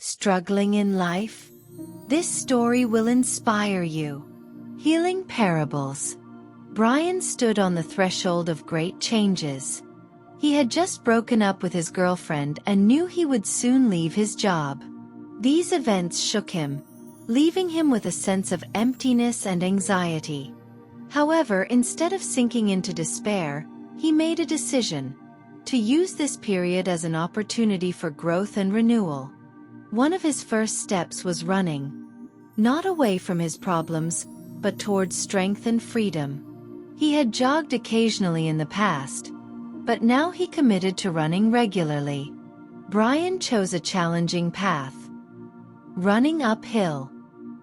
Struggling in life? This story will inspire you. Healing Parables. Brian stood on the threshold of great changes. He had just broken up with his girlfriend and knew he would soon leave his job. These events shook him, leaving him with a sense of emptiness and anxiety. However, instead of sinking into despair, he made a decision to use this period as an opportunity for growth and renewal. One of his first steps was running, not away from his problems, but towards strength and freedom. He had jogged occasionally in the past, but now he committed to running regularly. Brian chose a challenging path. Running uphill.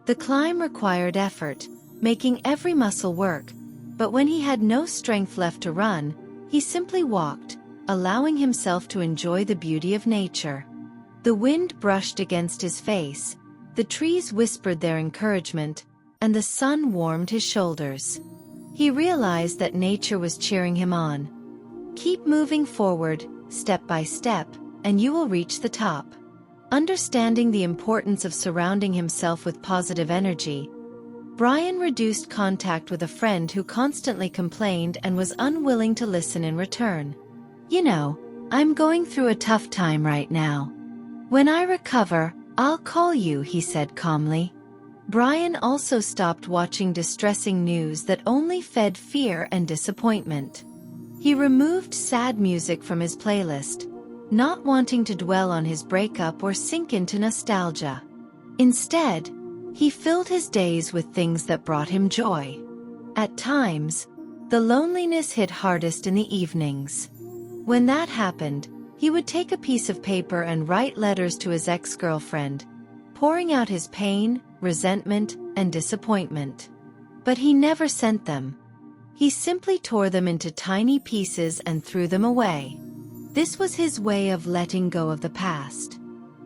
The climb required effort, making every muscle work, but when he had no strength left to run, he simply walked, allowing himself to enjoy the beauty of nature. The wind brushed against his face, the trees whispered their encouragement, and the sun warmed his shoulders. He realized that nature was cheering him on. Keep moving forward, step by step, and you will reach the top. Understanding the importance of surrounding himself with positive energy, Brian reduced contact with a friend who constantly complained and was unwilling to listen in return. "You know, I'm going through a tough time right now. When I recover, I'll call you," he said calmly. Brian also stopped watching distressing news that only fed fear and disappointment. He removed sad music from his playlist, not wanting to dwell on his breakup or sink into nostalgia. Instead, he filled his days with things that brought him joy. At times, the loneliness hit hardest in the evenings. When that happened, he would take a piece of paper and write letters to his ex-girlfriend, pouring out his pain, resentment, and disappointment. But he never sent them. He simply tore them into tiny pieces and threw them away. This was his way of letting go of the past.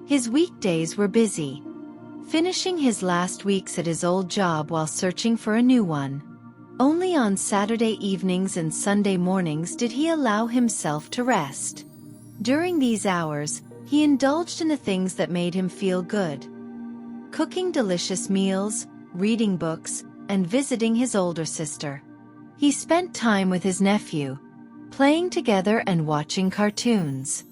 His weekdays were busy, finishing his last weeks at his old job while searching for a new one. Only on Saturday evenings and Sunday mornings did he allow himself to rest. During these hours, he indulged in the things that made him feel good. Cooking delicious meals, reading books, and visiting his older sister. He spent time with his nephew, playing together and watching cartoons.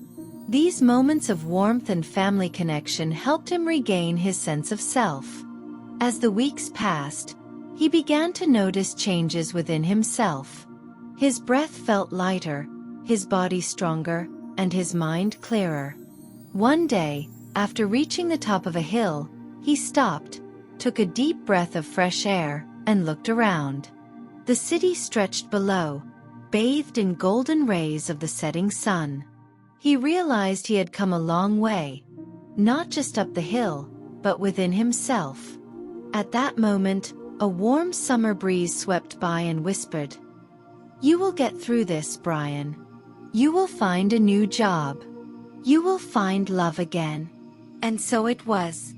These moments of warmth and family connection helped him regain his sense of self. As the weeks passed, he began to notice changes within himself. His breath felt lighter, his body stronger, and his mind clearer. One day, after reaching the top of a hill, he stopped, took a deep breath of fresh air, and looked around. The city stretched below, bathed in golden rays of the setting sun. He realized he had come a long way, not just up the hill, but within himself. At that moment, a warm summer breeze swept by and whispered, "You will get through this, Brian. You will find a new job. You will find love again." And so it was.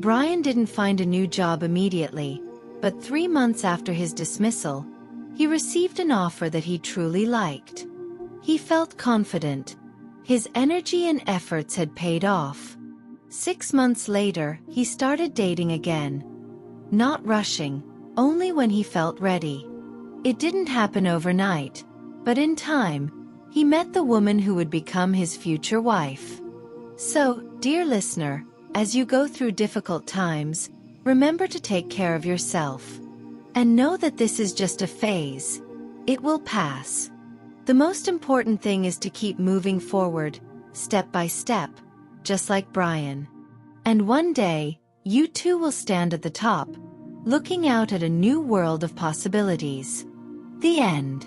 Brian didn't find a new job immediately, but 3 months after his dismissal, he received an offer that he truly liked. He felt confident. His energy and efforts had paid off. 6 months later, he started dating again. Not rushing, only when he felt ready. It didn't happen overnight, but in time, he met the woman who would become his future wife. So, dear listener, as you go through difficult times, remember to take care of yourself. And know that this is just a phase. It will pass. The most important thing is to keep moving forward, step by step, just like Brian. And one day, you too will stand at the top, looking out at a new world of possibilities. The end.